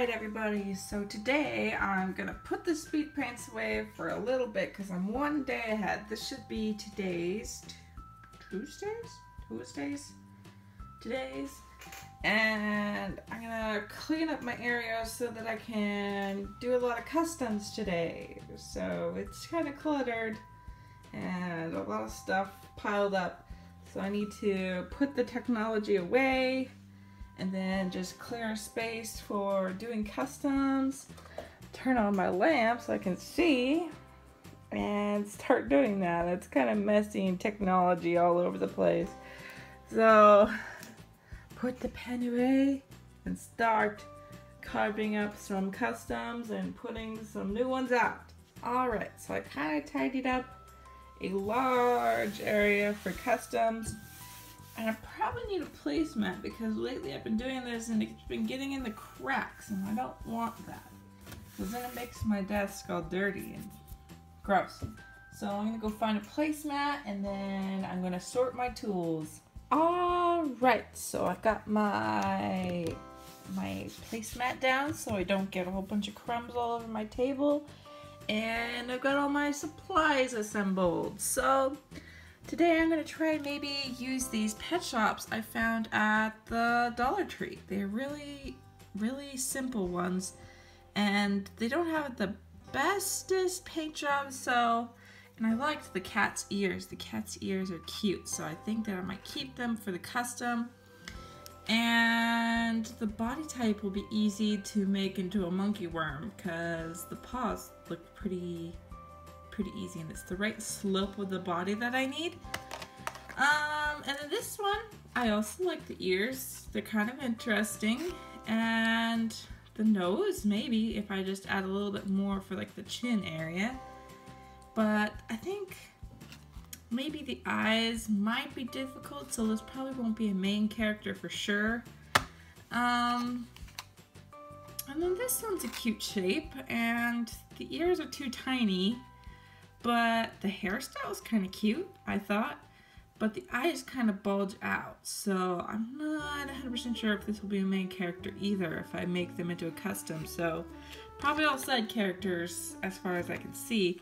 Alright everybody, so today I'm going to put the speed paints away for a little bit because I'm one day ahead. This should be today's, and I'm going to clean up my area so that I can do a lot of customs today. So it's kind of cluttered and a lot of stuff piled up, so I need to put the technology away and then just clear space for doing customs, turn on my lamp so I can see, and start doing that. It's kind of messy and technology all over the place. So, put the pen away and start carving up some customs and putting some new ones out. Alright, so I kind of tidied up a large area for customs. And I probably need a placemat because lately I've been doing this and it's been getting in the cracks, and I don't want that because then it makes my desk all dirty and gross. So I'm gonna go find a placemat and then I'm gonna sort my tools. Alright, so I've got my placemat down so I don't get a whole bunch of crumbs all over my table, and I've got all my supplies assembled. So today I'm going to try maybe use these pet shops I found at the Dollar Tree. They're really simple ones, and they don't have the bestest paint jobs, so, and I liked the cat's ears. The cat's ears are cute, so I think that I might keep them for the custom. And the body type will be easy to make into a monkey worm because the paws look pretty easy, and it's the right slope of the body that I need. And then this one, I also like the ears. They're kind of interesting, and the nose, maybe if I just add a little bit more for like the chin area. But I think maybe the eyes might be difficult, so this probably won't be a main character for sure. And then this one's a cute shape, and the ears are too tiny. But the hairstyle is kind of cute, I thought, but the eyes kind of bulge out, so I'm not 100% sure if this will be a main character either if I make them into a custom, so probably all side characters as far as I can see.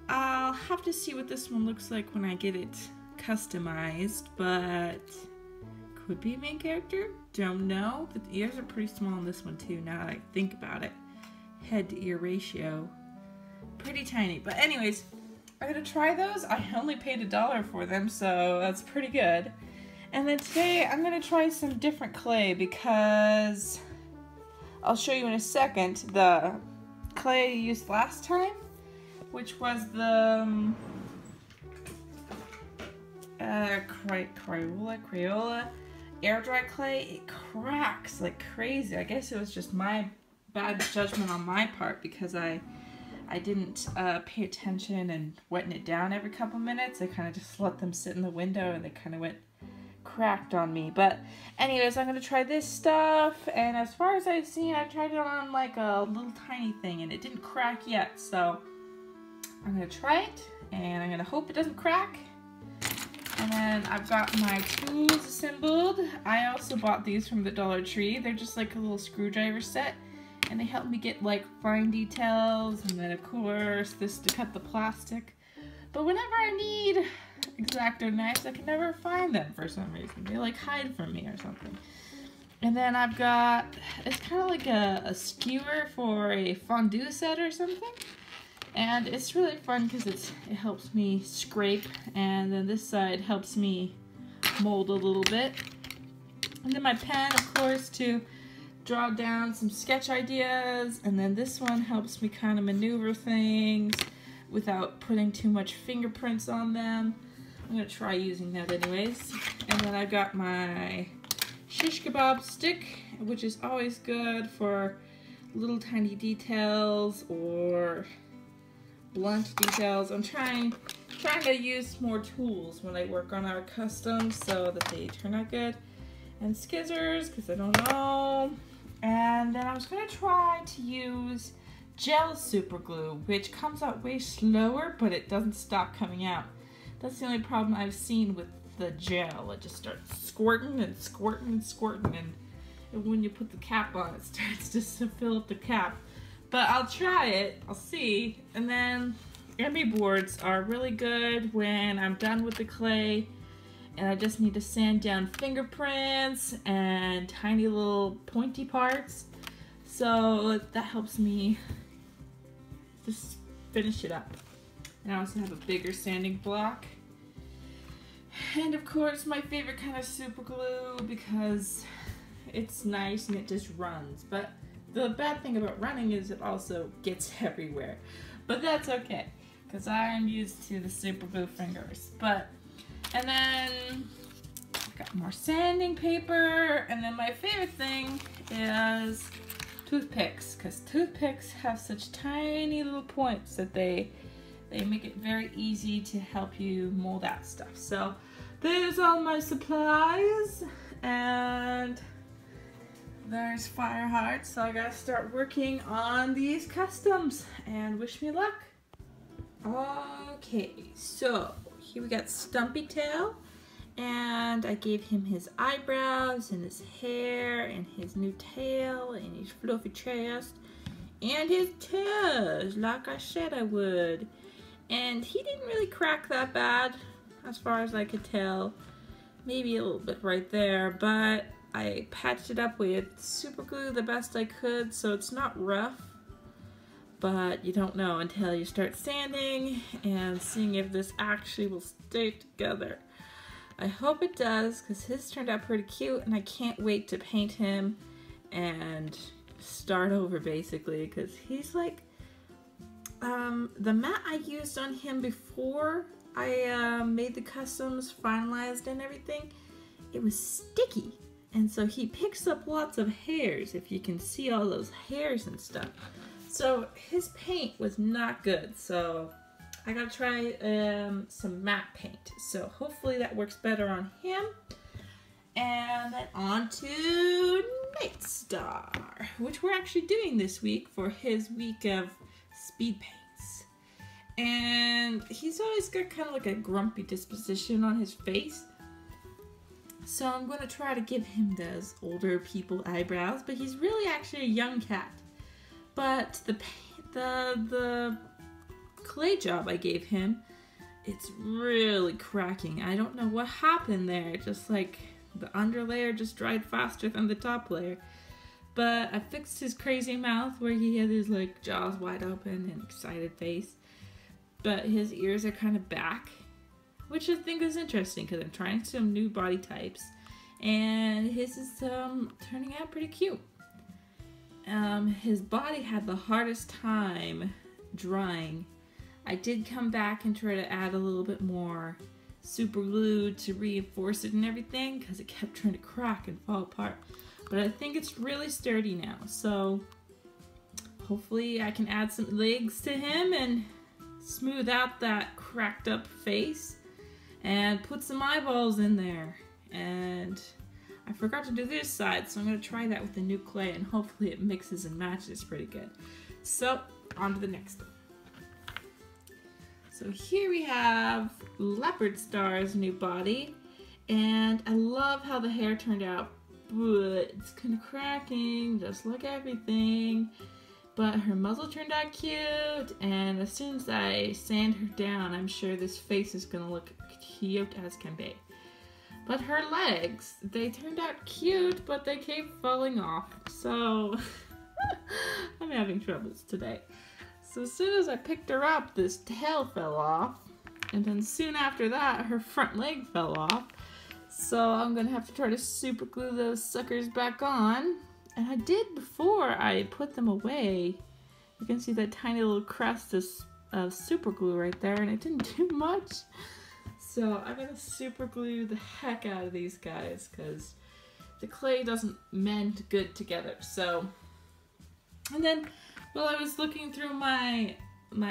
I'll have to see what this one looks like when I get it customized, but could be a main character, don't know. But the ears are pretty small on this one too, now that I think about it. Head to ear ratio, pretty tiny. But anyways, I'm gonna try those. I only paid $1 for them, so that's pretty good. And then today I'm gonna try some different clay because I'll show you in a second the clay I used last time, which was the Crayola air dry clay. It cracks like crazy. I guess it was just my bad judgment on my part because I didn't pay attention and wetting it down every couple minutes. I kind of just let them sit in the window and they kind of went cracked on me. But anyways, I'm going to try this stuff, and as far as I've seen, I tried it on like a little tiny thing and it didn't crack yet. So I'm going to try it and I'm going to hope it doesn't crack. And then I've got my tools assembled. I also bought these from the Dollar Tree. They're just like a little screwdriver set, and they help me get like fine details, and then of course this to cut the plastic. But whenever I need X-Acto knives, I can never find them for some reason. They like hide from me or something. And then I've got, it's kind of like a skewer for a fondue set or something. And it's really fun because it helps me scrape, and then this side helps me mold a little bit. And then my pen, of course, to draw down some sketch ideas, and then this one helps me kind of maneuver things without putting too much fingerprints on them. I'm going to try using that anyways. And then I've got my shish kebab stick, which is always good for little tiny details or blunt details. I'm trying to use more tools when I work on our customs so that they turn out good. And scissors, because I don't know. And then I was going to try to use gel super glue, which comes out way slower, but it doesn't stop coming out. That's the only problem I've seen with the gel. It just starts squirting and squirting and squirting, and and when you put the cap on, it starts to fill up the cap. But I'll try it, I'll see. And then Emi boards are really good when I'm done with the clay and I just need to sand down fingerprints and tiny little pointy parts. So that helps me just finish it up. And I also have a bigger sanding block. And of course my favorite kind of super glue because it's nice and it just runs. But the bad thing about running is it also gets everywhere. But that's okay, because I'm used to the super glue fingers. And then I've got more sanding paper, and then my favorite thing is toothpicks, because toothpicks have such tiny little points that they make it very easy to help you mold out stuff. So there's all my supplies, and there's fire hearts, so I gotta start working on these customs, and wish me luck. Okay, so here we got Stumpy Tail, and I gave him his eyebrows and his hair and his new tail and his fluffy chest and his toes, like I said I would. And he didn't really crack that bad as far as I could tell. Maybe a little bit right there, but I patched it up with super glue the best I could, so it's not rough. But you don't know until you start sanding and seeing if this actually will stay together. I hope it does, because his turned out pretty cute, and I can't wait to paint him and start over basically, because he's like, the mat I used on him before I made the customs finalized and everything, it was sticky, and so he picks up lots of hairs, if you can see all those hairs and stuff. So his paint was not good, so I gotta try some matte paint. So hopefully that works better on him. And then on to Nightstar, which we're actually doing this week for his week of speed paints. And he's always got kind of like a grumpy disposition on his face. So I'm going to try to give him those older people eyebrows, but he's really actually a young cat. But the clay job I gave him, it's really cracking. I don't know what happened there. Just like the under layer just dried faster than the top layer. But I fixed his crazy mouth where he had his like jaws wide open and excited face. But his ears are kind of back, which I think is interesting because I'm trying some new body types. And his is turning out pretty cute. His body had the hardest time drying. I did come back and try to add a little bit more super glue to reinforce it and everything because it kept trying to crack and fall apart. But I think it's really sturdy now, so hopefully I can add some legs to him and smooth out that cracked up face and put some eyeballs in there. And I forgot to do this side, so I'm going to try that with the new clay, and hopefully it mixes and matches pretty good. So, on to the next one. So here we have Leopard Star's new body, and I love how the hair turned out, but it's kind of cracking, just like everything. But her muzzle turned out cute, and as soon as I sand her down, I'm sure this face is going to look cute as can be. But her legs, they turned out cute, but they keep falling off. So I'm having troubles today. So as soon as I picked her up, this tail fell off. And then soon after that, her front leg fell off. So I'm going to have to try to super glue those suckers back on. And I did before I put them away. You can see that tiny little crust of super glue right there, and it didn't do much. So I'm going to super glue the heck out of these guys because the clay doesn't mend good together. So, and then while I was looking through my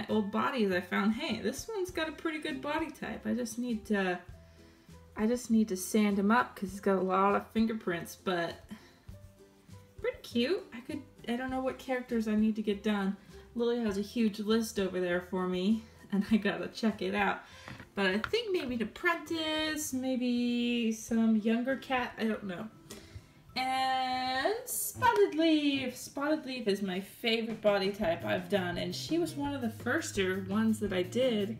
old bodies, I found, hey, this one's got a pretty good body type. I just need to sand him up because he's got a lot of fingerprints, but pretty cute. I don't know what characters I need to get done. Lily has a huge list over there for me, and I gotta check it out. But I think maybe an apprentice, maybe some younger cat, I don't know. And Spotted Leaf. Spotted Leaf is my favorite body type I've done, and she was one of the firster ones that I did.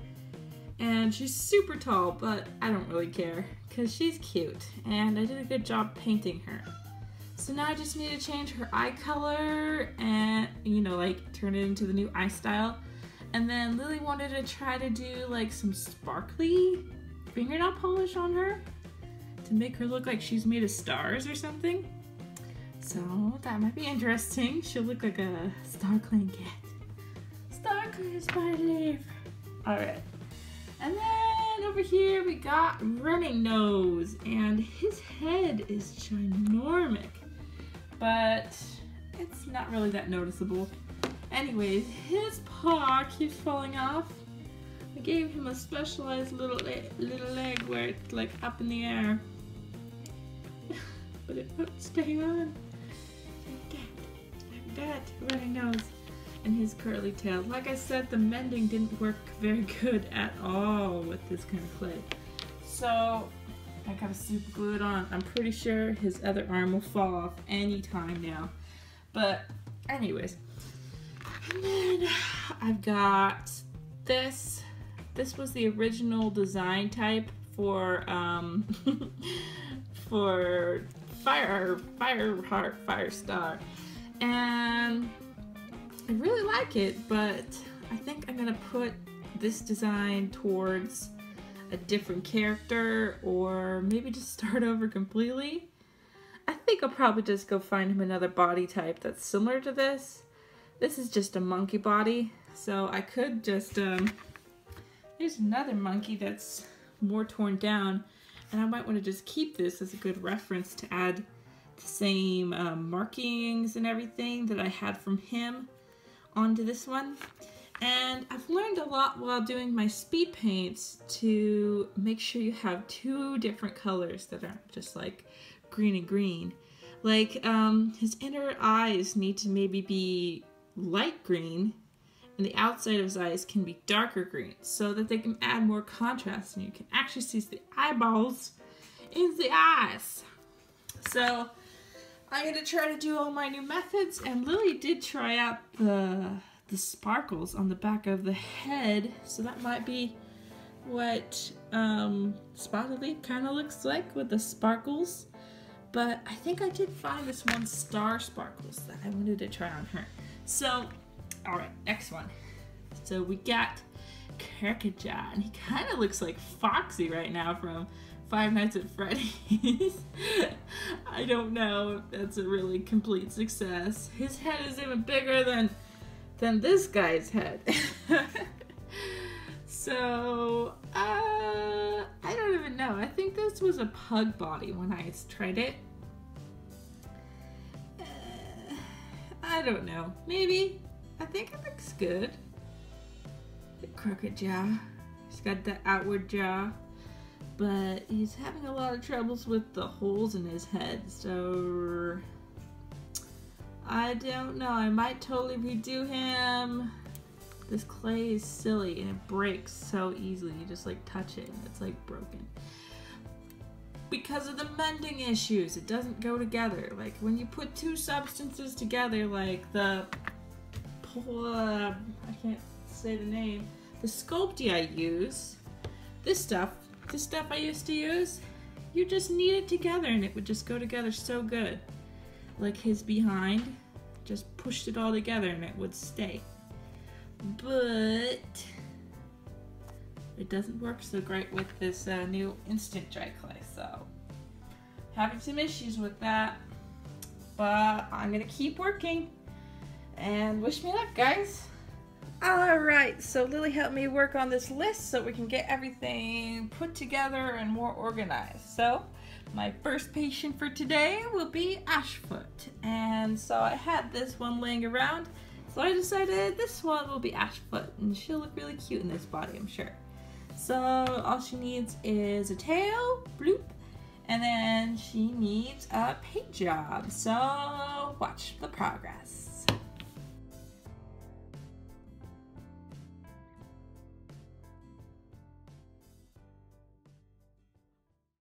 And she's super tall, but I don't really care because she's cute and I did a good job painting her. So now I just need to change her eye color and, you know, like turn it into the new eye style. And then Lily wanted to try to do like some sparkly fingernail polish on her to make her look like she's made of stars or something. So that might be interesting. She'll look like a StarClan cat. StarClan Spotted Leaf. Alright. And then over here we got Running Nose, and his head is ginormic, but it's not really that noticeable. Anyways, his paw keeps falling off. I gave him a specialized little leg where it's like up in the air, but it won't stay on. Like that, Running Nose. And his curly tail. Like I said, the mending didn't work very good at all with this kind of clay. So I gotta super glue it on. I'm pretty sure his other arm will fall off any time now. But anyways. And then I've got this. This was the original design type for for Fireheart Firestar. And I really like it, but I think I'm gonna put this design towards a different character, or maybe just start over completely. I think I'll probably just go find him another body type that's similar to this. This is just a monkey body, so I could just, here's another monkey that's more torn down, and I might want to just keep this as a good reference to add the same markings and everything that I had from him onto this one. And I've learned a lot while doing my speed paints to make sure you have two different colors that aren't just like green and green. Like his inner eyes need to maybe be light green and the outside of his eyes can be darker green so that they can add more contrast and you can actually see the eyeballs in the eyes. So I'm going to try to do all my new methods, and Lily did try out the sparkles on the back of the head, so that might be what Spotted Leaf kind of looks like with the sparkles. But I think I did find this one star sparkles that I wanted to try on her. So, alright, next one. So we got Kirkaja, and he kind of looks like Foxy right now from Five Nights at Freddy's. I don't know if that's a really complete success. His head is even bigger than this guy's head. So, I don't even know. I think this was a pug body when I tried it. I don't know. Maybe. I think it looks good. The crooked jaw. He's got the outward jaw. But he's having a lot of troubles with the holes in his head, so I don't know. I might totally redo him. This clay is silly and it breaks so easily. You just like touch it and it's like broken. Because of the mending issues, it doesn't go together. Like when you put two substances together, like the, I can't say the name, the Sculpey I use, this stuff I used to use, you just knead it together and it would just go together so good. Like his behind, just pushed it all together and it would stay. But it doesn't work so great with this new instant dry clay, so having some issues with that. But I'm gonna keep working and wish me luck, guys. Alright, so Lily helped me work on this list so we can get everything put together and more organized. So my first patient for today will be Ashfoot, and so I had this one laying around, so I decided this one will be Ashfoot, and she'll look really cute in this body, I'm sure. So all she needs is a tail, bloop, and then she needs a paint job. So watch the progress.